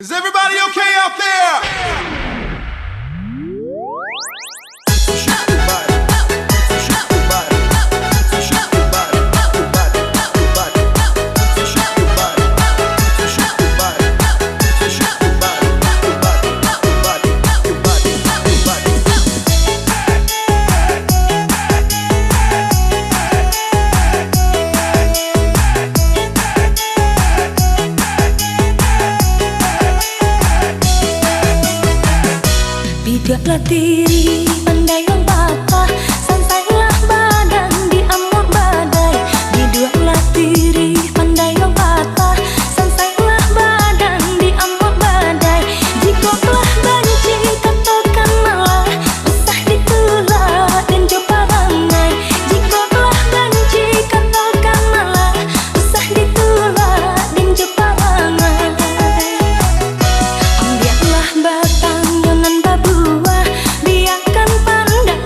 Is everybody okay out there? Bijaklah diri, pandailah patah, santailah badan di amur badai. Bijaklah diri, pandailah patah, santailah badan di amur badai. Jika telah benci, katakan malah, usah ditolak dan coba rangai. Jika telah benci, katakan malah, usah ditolak dan coba rangai. Ambiaklah batang yonan babu, biarkan pandang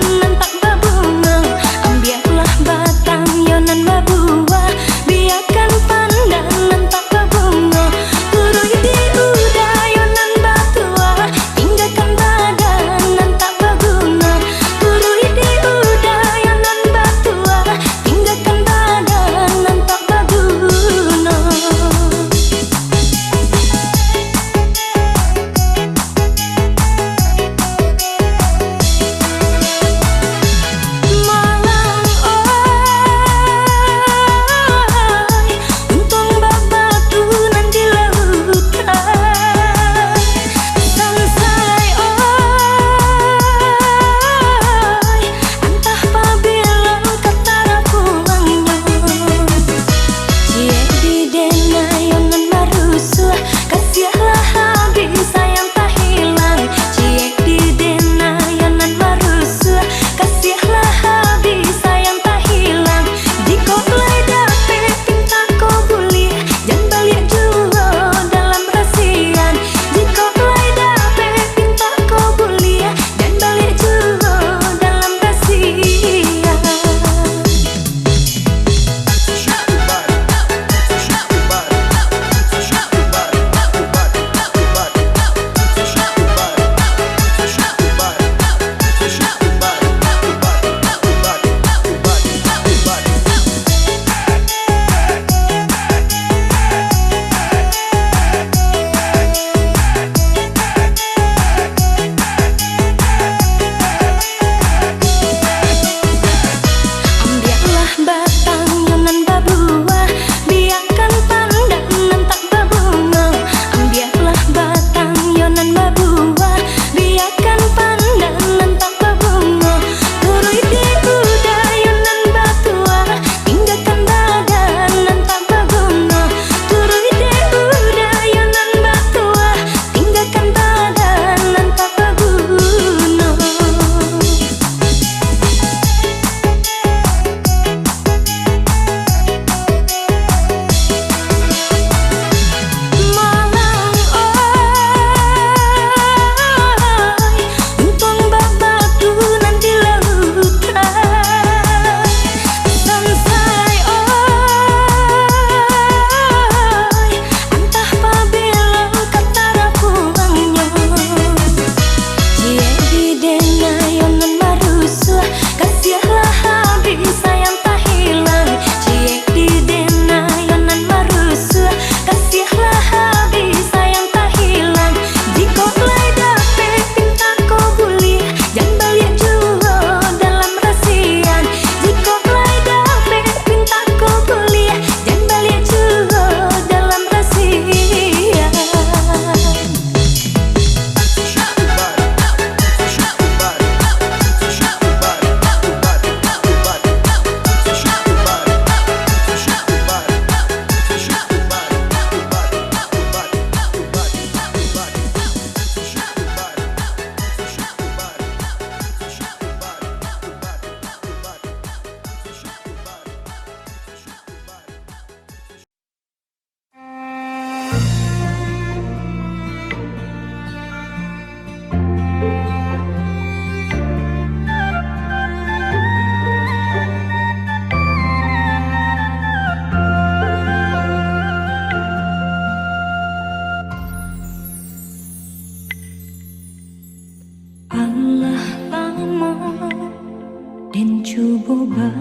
coba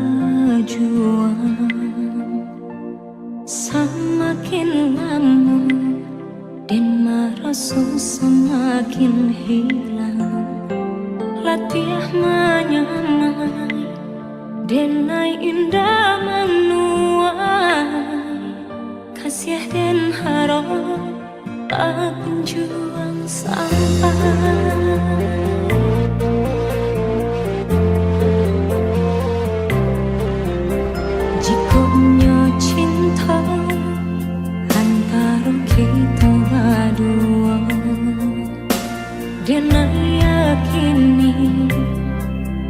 berjuang, semakin lama dan merasa semakin hilang. Latihan menyamai denai indah menuai, kasih dan harap tak kunjung sampai. Jikonya cinta antara kita berdua, dan yakini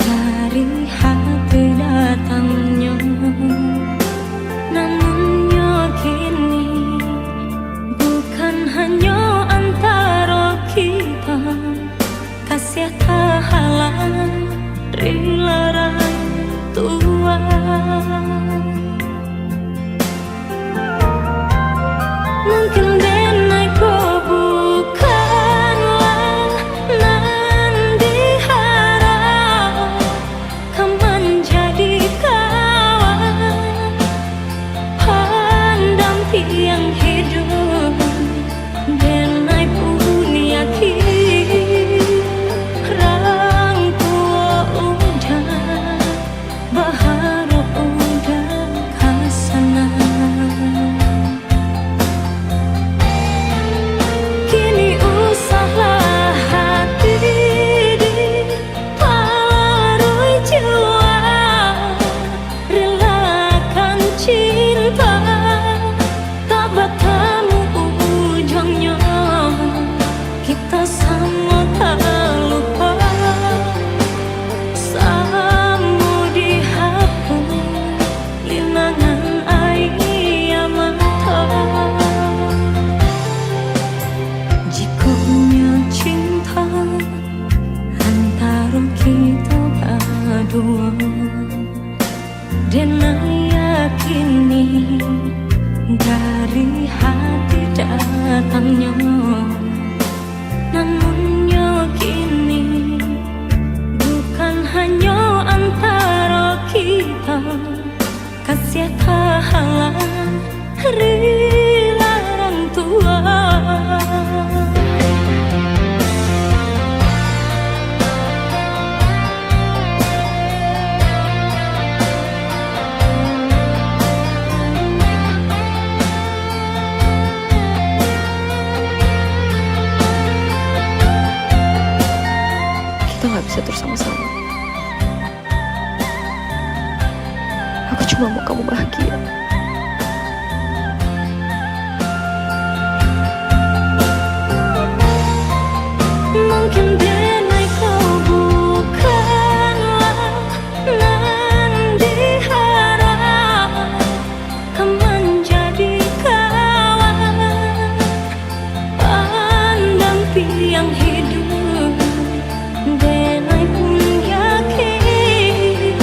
dari hati datangnya. Namun yakini bukan hanya antara kita, kasih tak halang dilarang Tuhan. Mungkin denai kau bukanlah nan diharap, kau menjadi kawan pendamping hidup. Denai pun yakin orang tua udah berharap udah kesana. Kini usahlah hati diparui jiwa, relakan cinta tak bertemu ujungnya. Kita sama tak lupa, sama dihapus linangan air mata. Jikonya cinta antara kita berdua, dan yakini dari hati datangnya. Namun yakini bukan hanya antara kita, kasih tak halang dilarang Tuhan. Kita gak bisa terus sama-sama. Aku cuma mau kamu bahagia. Mungkin denai kau bukanlah nan diharap, kau menjadi kawan pendamping hidup. Denai pun yakin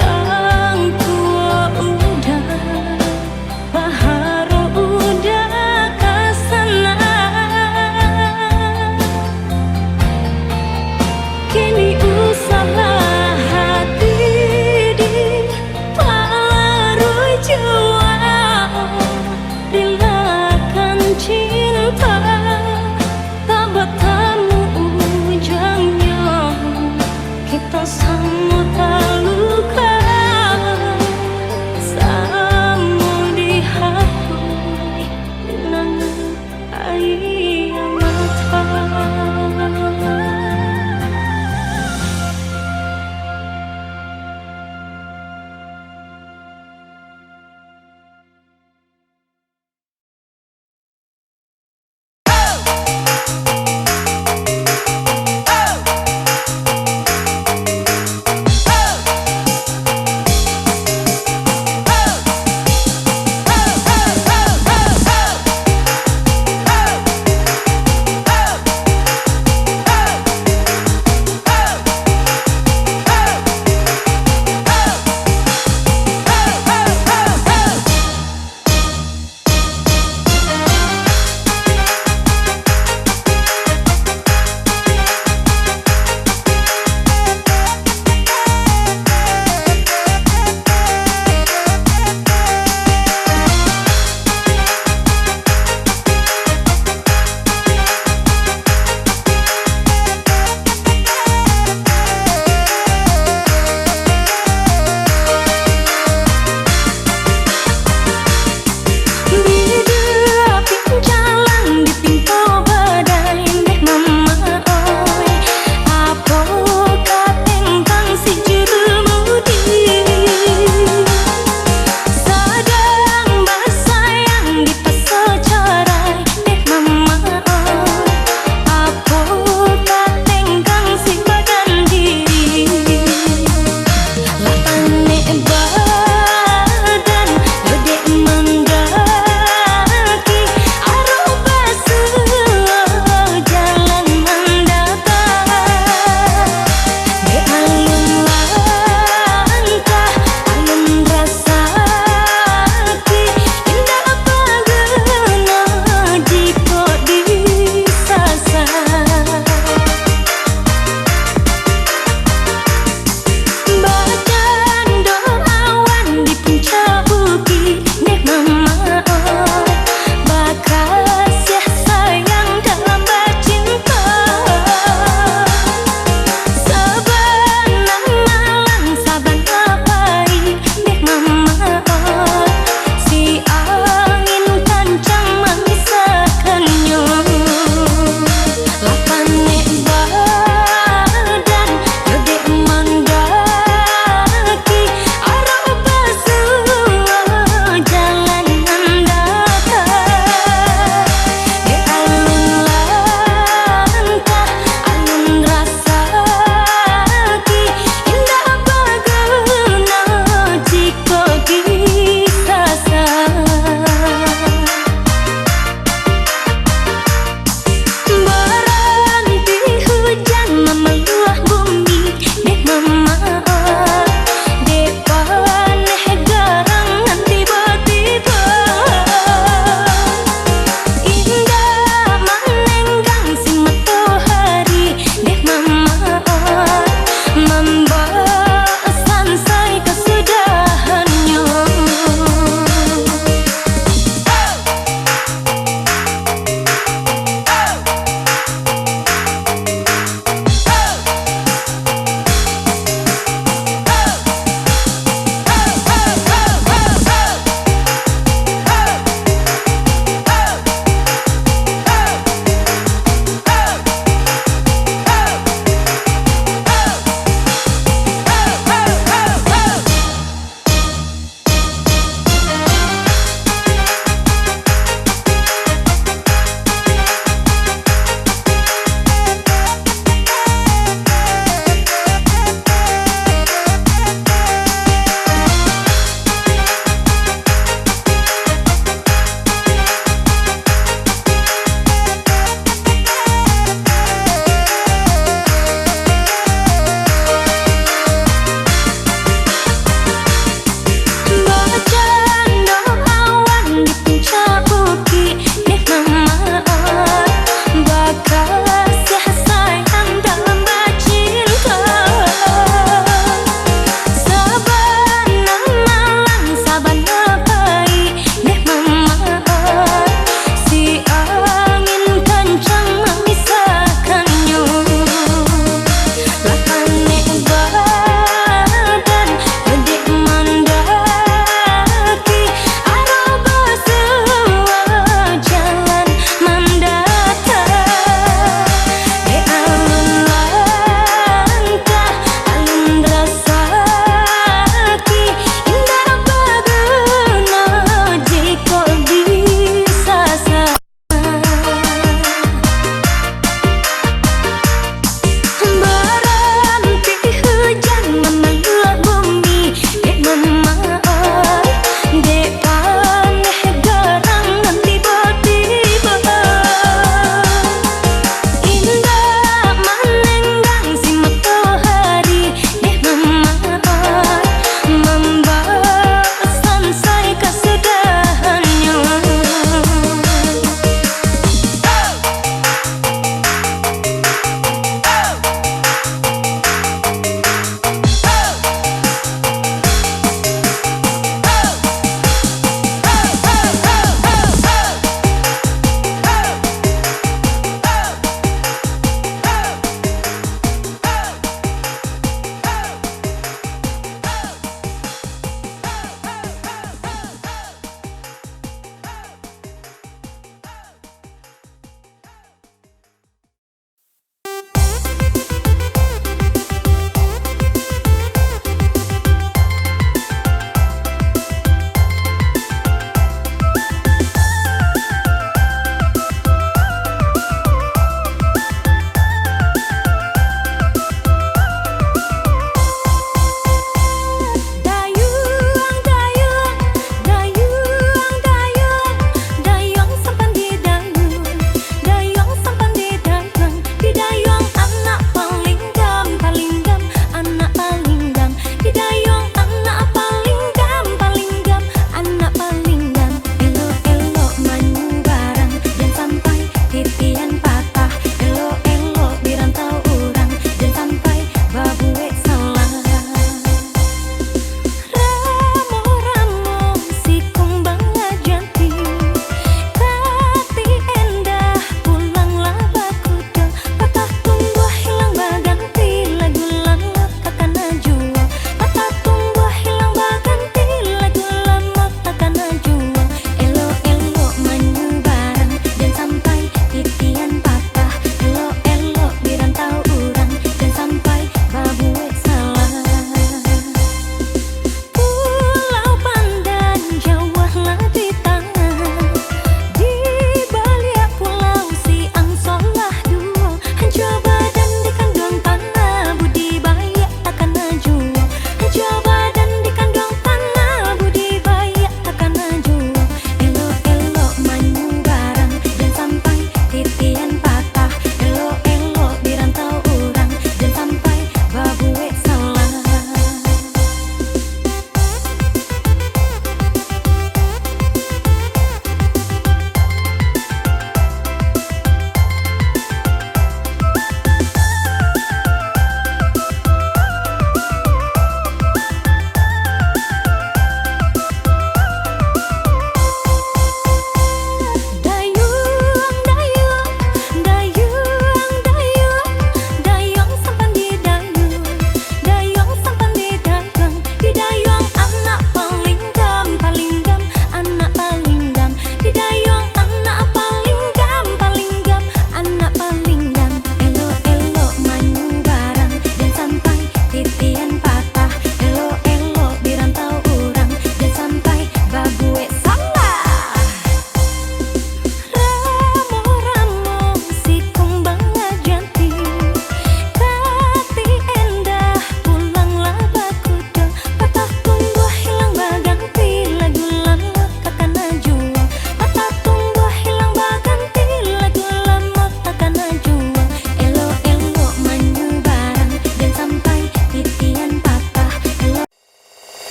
orang tua udah berharap udah kesana.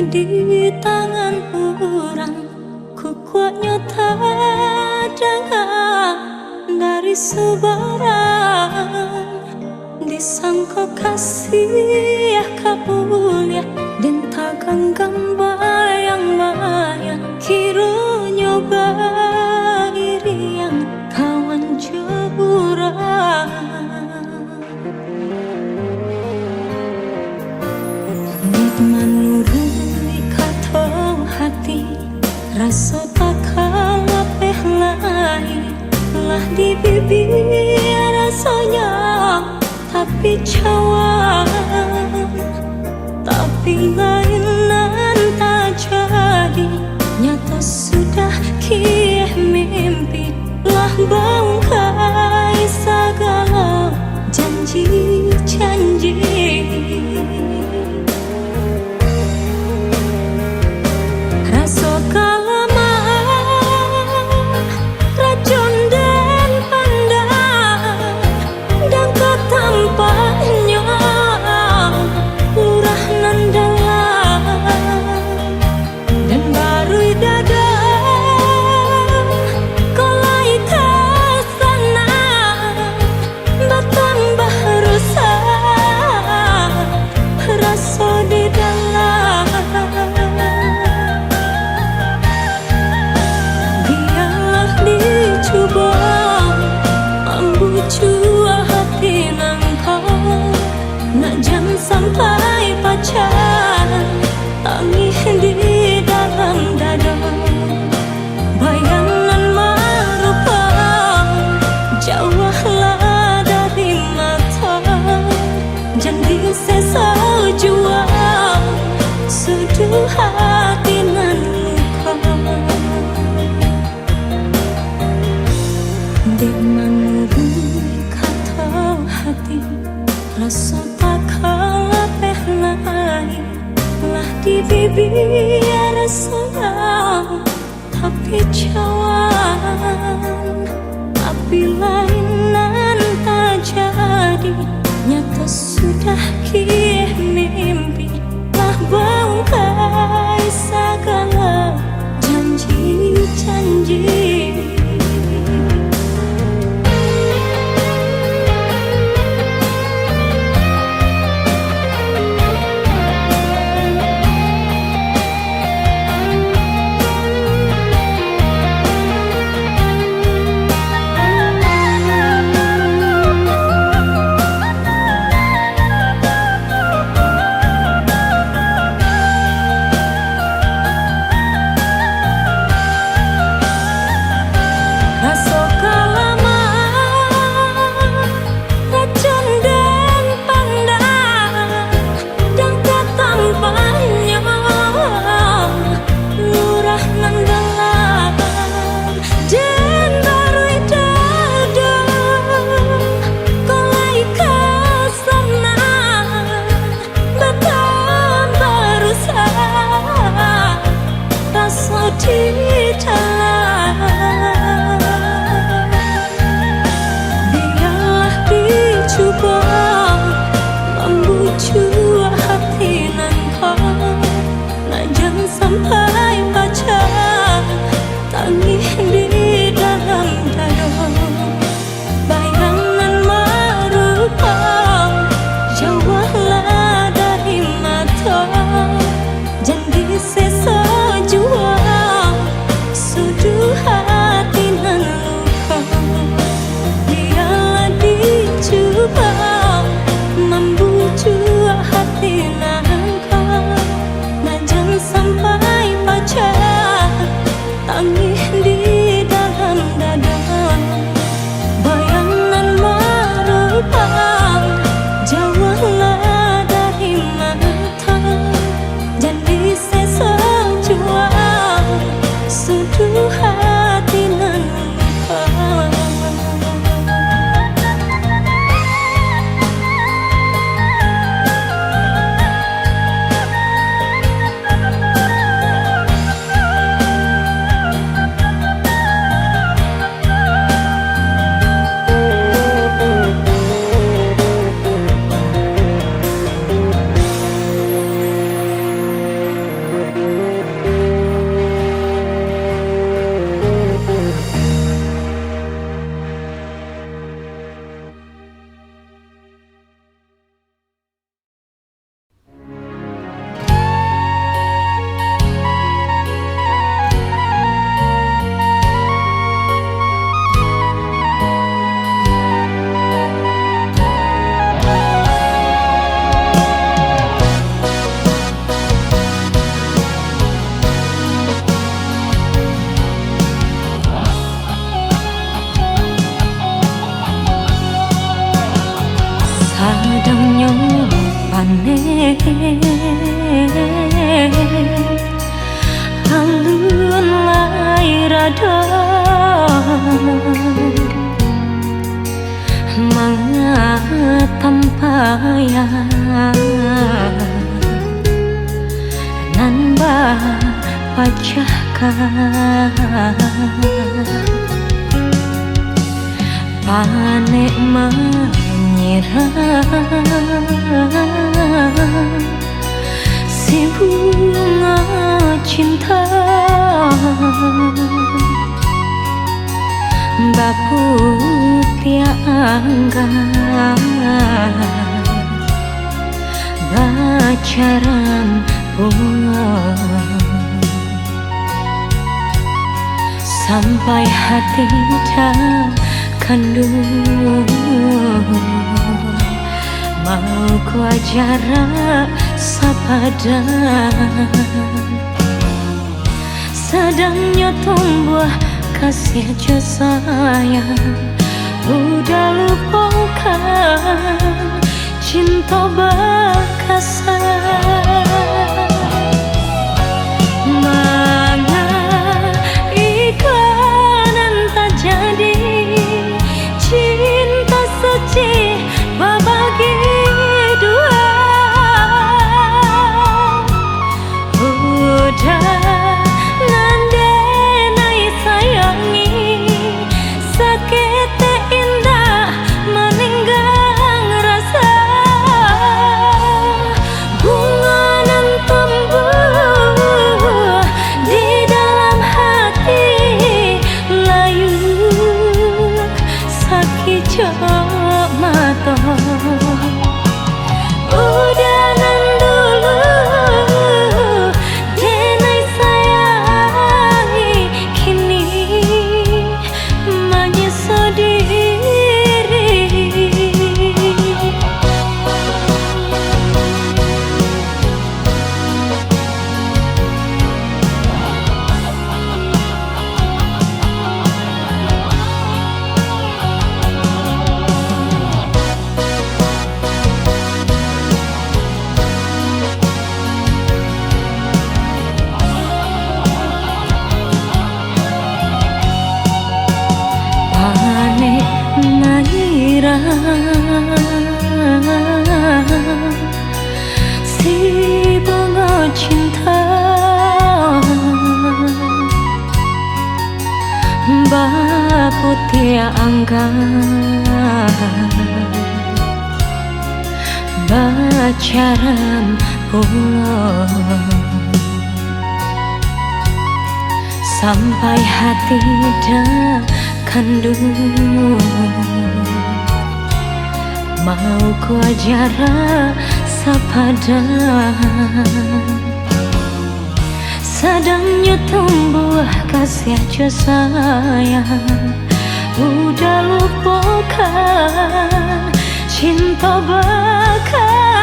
di tangan orang, ku kuatnya tak dengar dari sebarang. Disangka kasih kapunya dan tak ganggang bayang-bayang, kiranya iri yang kawan jurang. Nikmat nurui kata hati, rasa tak kalah lain lah di bibir rasanya, tapi cawan, tapi lainan tak jadi. Nyata sudah kih mimpi lah bangkai segala janji-janji. Rasa kalaman racun dan pandang, dan ketampaknya lurah nan dalam, dan baru dada kolai ke sana, bertambah rusak rasa di dalam. Biarlah dicoba membujuk hati nangkau, nak jangan sampai pacaran tangih di dalam dada. Bayangan merupa jauhlah dari mata, janji sesal jua seduh hati nan luka. Dengan nurui kata hati, rasa tak kalah lain lah di bibir sayang, tapi cawan, tapi lainan tak jadi. Nyata sudah kih mimpi lah bangkai segala janji-janji. Sedang nyopane alun lai rada tampayan nan ba pacahkan panek menyirang si bunga cinta baputih angga bacaran bunga sampai hati terkandung mau ku ajara sapadan sedangnya tumbuh kasih aja sayang udah lupakan cinta bakasan mana ikanan tak jadi cinta suci berbagi dua udah si bunga cinta baputih angga bacaran bunga sampai hati terkandung mau ku ajara sapadan sedangnya tumbuh kasih aja sayang udah lupakan cinta bakasan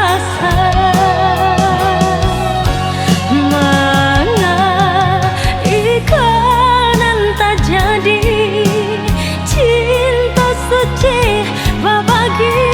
mana ikanan tak jadi cinta suci berbagi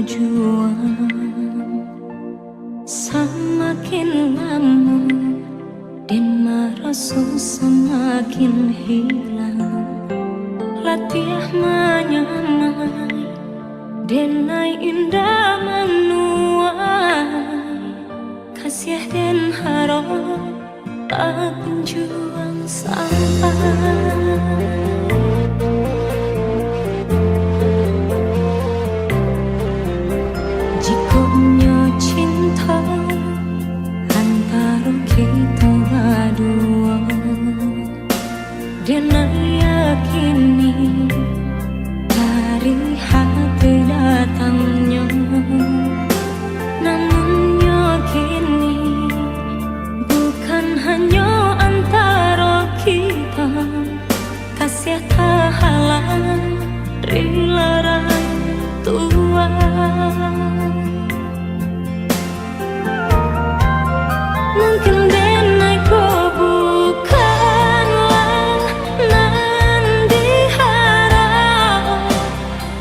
tujuan, semakin lama dan merasa semakin hilang. Latiah menyamai denai indah menuai, kasih dan harap tak kunjung sampai. Jikonya cinta antara kita berdua, dan yakini dari hati datangnya. Namun yakini bukan hanya antara kita, kasih tak halang dilarang Tuhan. Mungkin denai kau bukanlah nan diharap,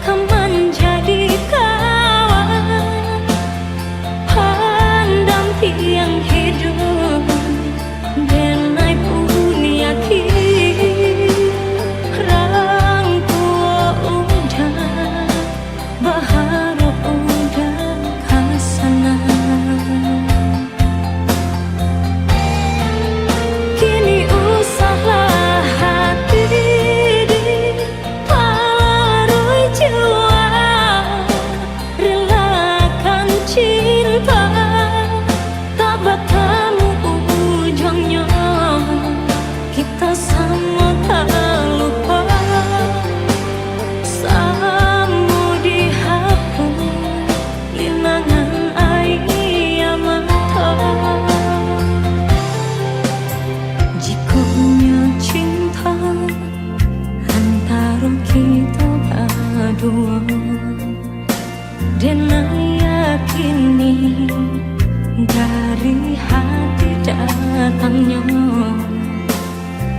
kau menjadi kawan pendamping hidup. Denai pun yakin rangkua udah, berharap udah kasana. Kini usahlah hati diparui jiwa, relakan cinta tak bertemu ujungnya. Kita sama tak lupa, sama dihapus linangan air mata. Jikonya cinta antara kita berdua, dan yakini dari hati datangnya.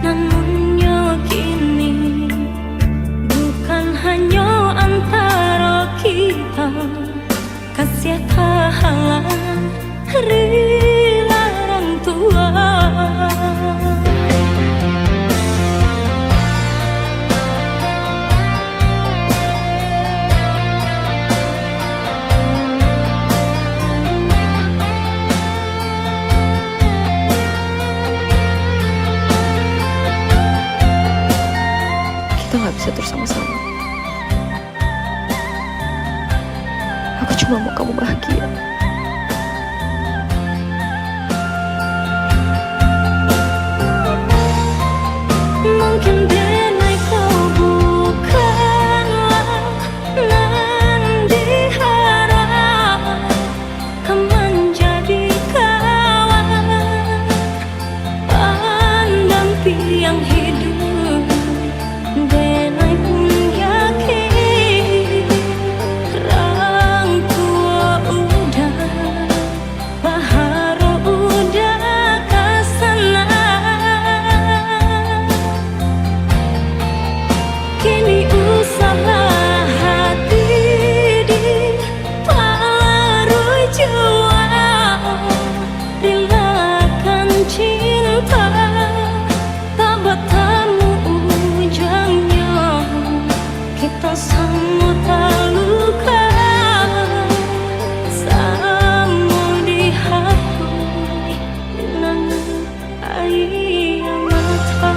Namun yakini bukan hanya antara kita, kasih tak halang dilarang Tuhan. Kita gak bisa terus sama-sama. Aku cuma mau kamu bahagia. Mungkin denai kau bukanlah nan diharap, kau menjadi kawan pendamping hidup. Denai pun yakin rangkua udah, berharap udah kasana. Kini usahlah hati diparui jiwa, relakan cinta tak bertemu ujungnya. Kita sama tak luka, sama dihapus linangan air mata.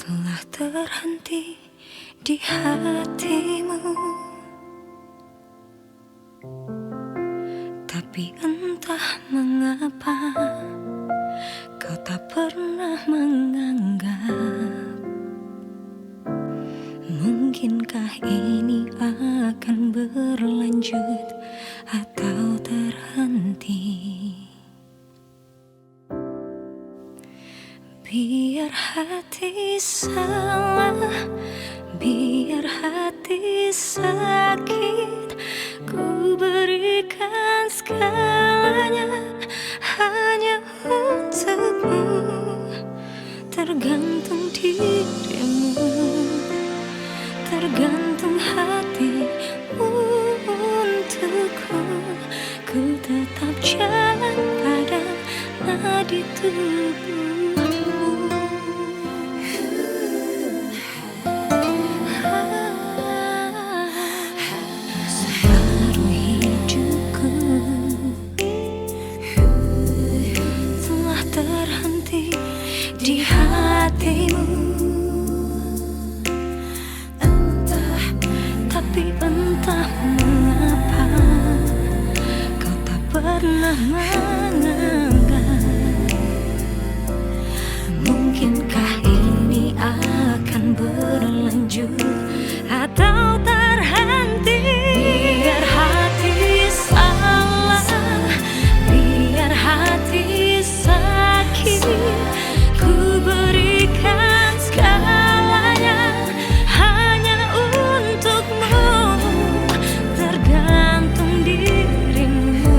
telah terhenti di hatimu. Tapi entah mengapa kau tak pernah menganggap. Mungkinkah ini akan berlanjut atau terhenti? Biar hati salah, biar hati sakit, ku berikan segalanya hanya untukmu. Tergantung dirimu, tergantung hatimu untukku. Ku tetap jalan pada nadi tubuhmu. Separuh hidupku telah terhenti di hatimu. Tapi entah mengapa kau tak pernah menganggap. Mungkinkah ini akan berlanjut atau terhenti? Biar hati salah, biar hati sakit, ku berikan segalanya hanya untukmu. Tergantung dirimu,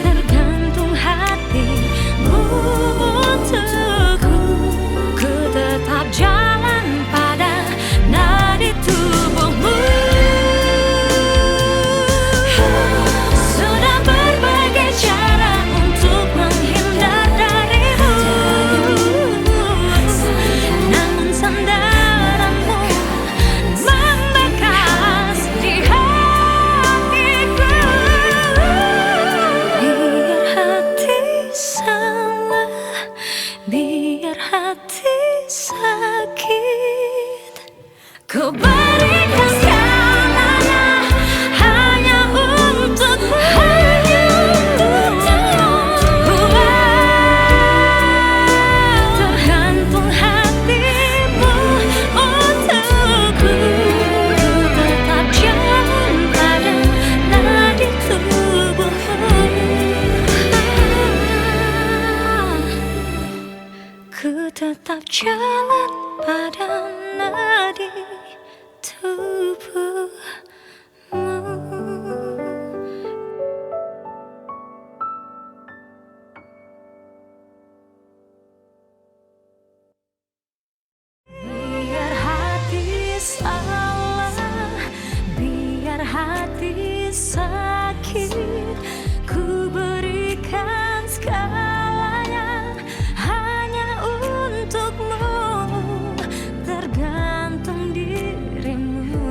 tergantung hatimu untukku. Ku tetap jalan pada nadi tubuhmu. Sudah berbagai cara untuk menghindar darimu, namun sandaranmu membekas di hatiku. Biar hati salah, biar hati sakit, ku berikan segalanya hanya untukmu. Tergantung hatimu untukku. Ku tetap jalan pada nadi tubuhmu. Ku tetap jalan pada nadi tubuhmu. Biar hati salah, biar hati sakit, ku berikan segalanya hanya untukmu. Tergantung dirimu,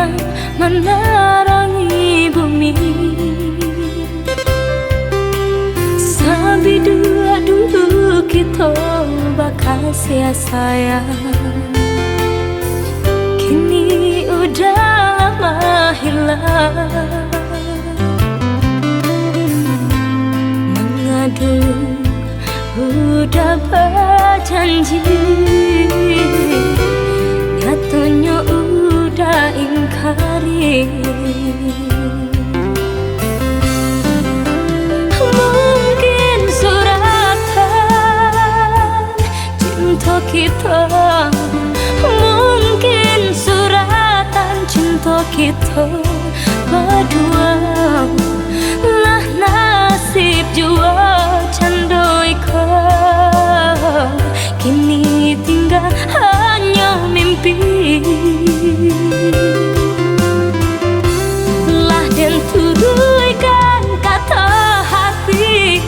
bulan menerangi bumi. Sampai dulu kita bakal sayang. Kini udah lama hilang. Mengadu udah berjanji, nyatanya udah ingkari. Mungkin suratan cinta kita, mungkin suratan cinta kita berdua. Lah nasib jua candoi kau, kini tinggal hanya mimpi. Lah dan turunkan kata hati,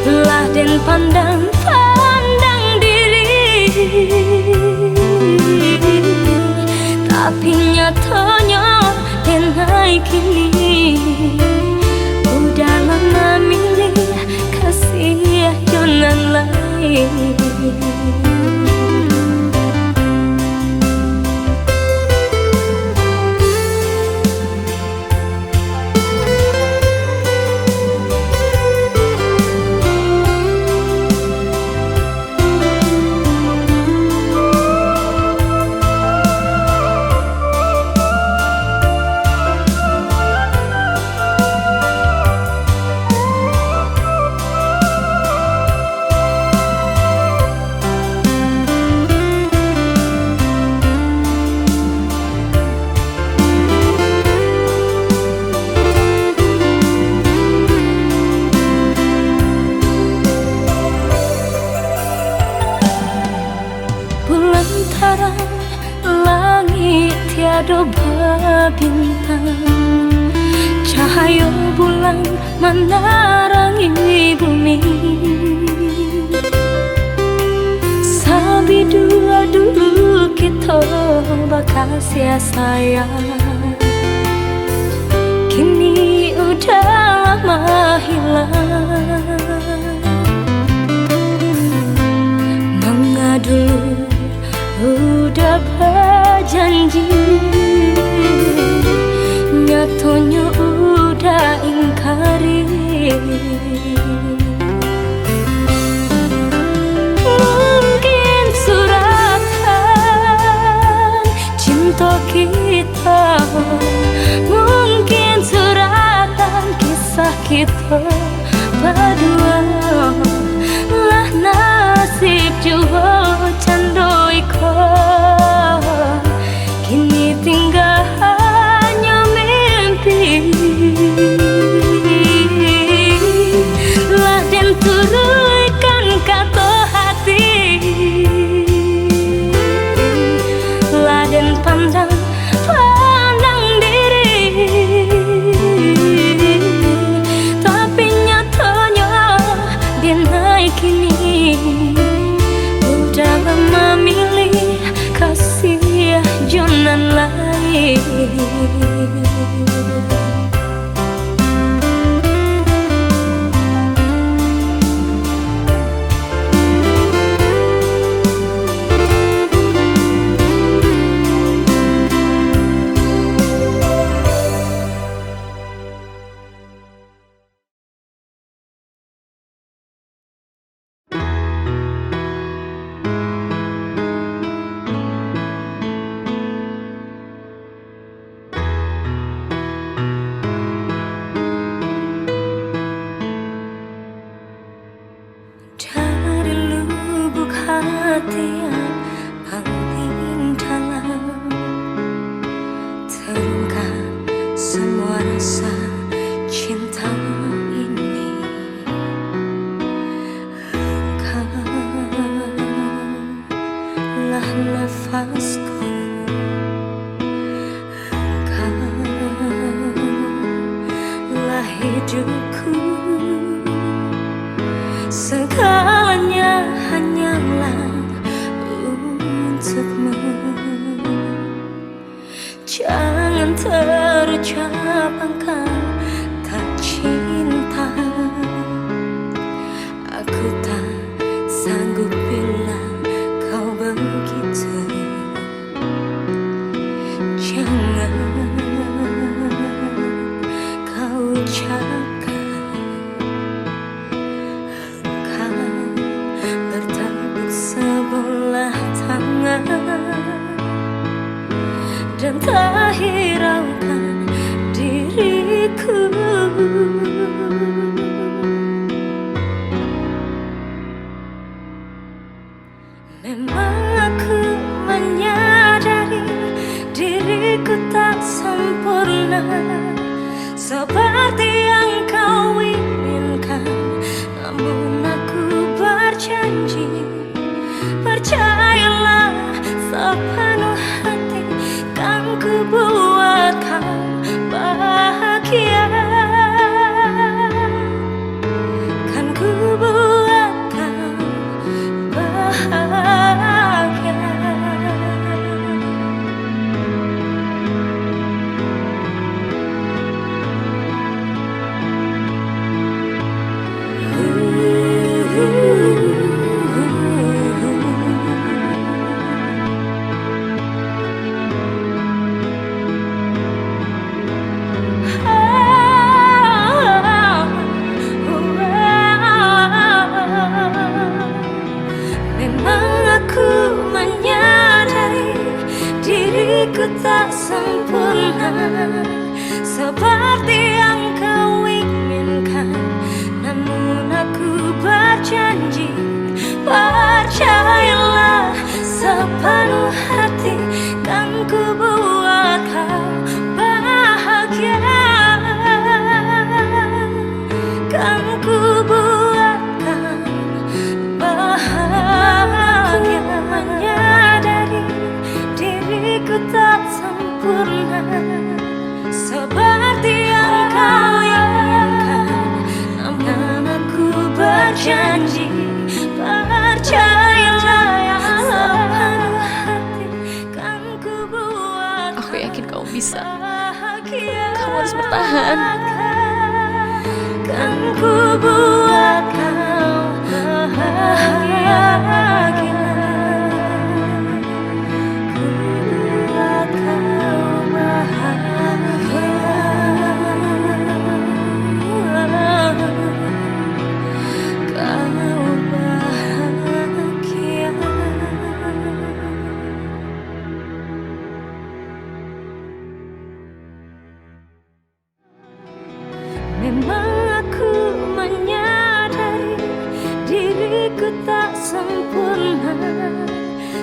lah dan pandang diri. Tapi nyatanya denai kini udah lama milih kasih jonan lain. Antara langit tiada berbintang, cahaya bulan menerangi bumi. Sampai dulu kita bakal sayang. Kini udah lama hilang. Mengadu udah berjanji, nyatanya udah ingkari. Mungkin suratan cinta kita, mungkin suratan kisah kita berdua. Lah nasib jua candoi kau, kini tinggal hanya mimpi. Lah dan turunkan kata hati, lah dan pandang diri. Tapi nyatanya dia naik kini udah lama milih kasih jonan lain. Hati yang paling dalam terungkap semua rasa cinta ini. Engkaulah nafasku, engkaulah hidupku. Segalanya hanyalah untukmu. Jangan kau ucapkan engkau bertepuk sebelah tangan dan tak hiraukan diriku. Memang aku menyadari diriku tak sempurna seperti yang kau inginkan, namun aku berjanji, percayalah sepenuh hati, kan ku buat kau bahagia, kan ku buat kau bahagia. Diriku tak sempurna seperti yang kau inginkan, namun aku berjanji, percayalah sepenuh hati, kan ku buat kau bahagia, kan ku buat kau bahagia. Menyadari diriku tak sempurna seperti yang kau inginkan, namun aku berjanji, percayalah sepenuh hati, kan ku buat. Aku yakin kamu bisa. Bahagia. Kamu harus bertahan. Kan ku buat kau bahagia. Memang aku menyadari diriku tak sempurna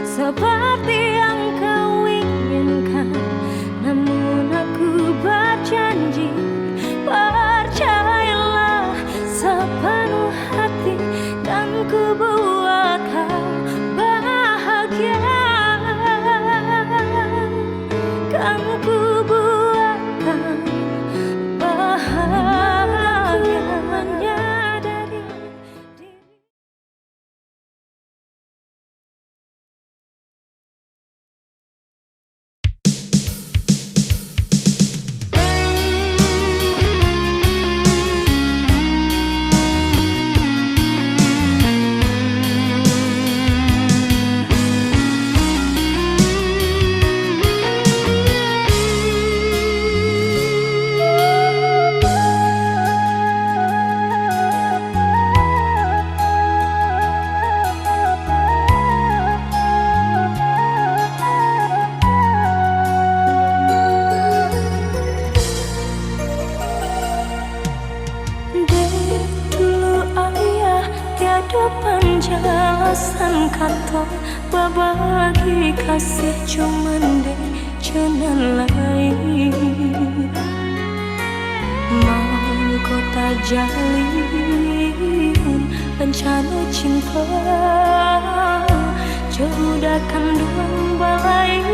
seperti yang kau inginkan, namun aku berjanji, percayalah sepenuh hati, kan ku buat kau bahagia, kan ku buat kau bahagia. Menyadari diri. Penjelasan kata berbagi kasih cuman deh jalan lain, mau kota jalin rencana cinta, jauh dakan dua balain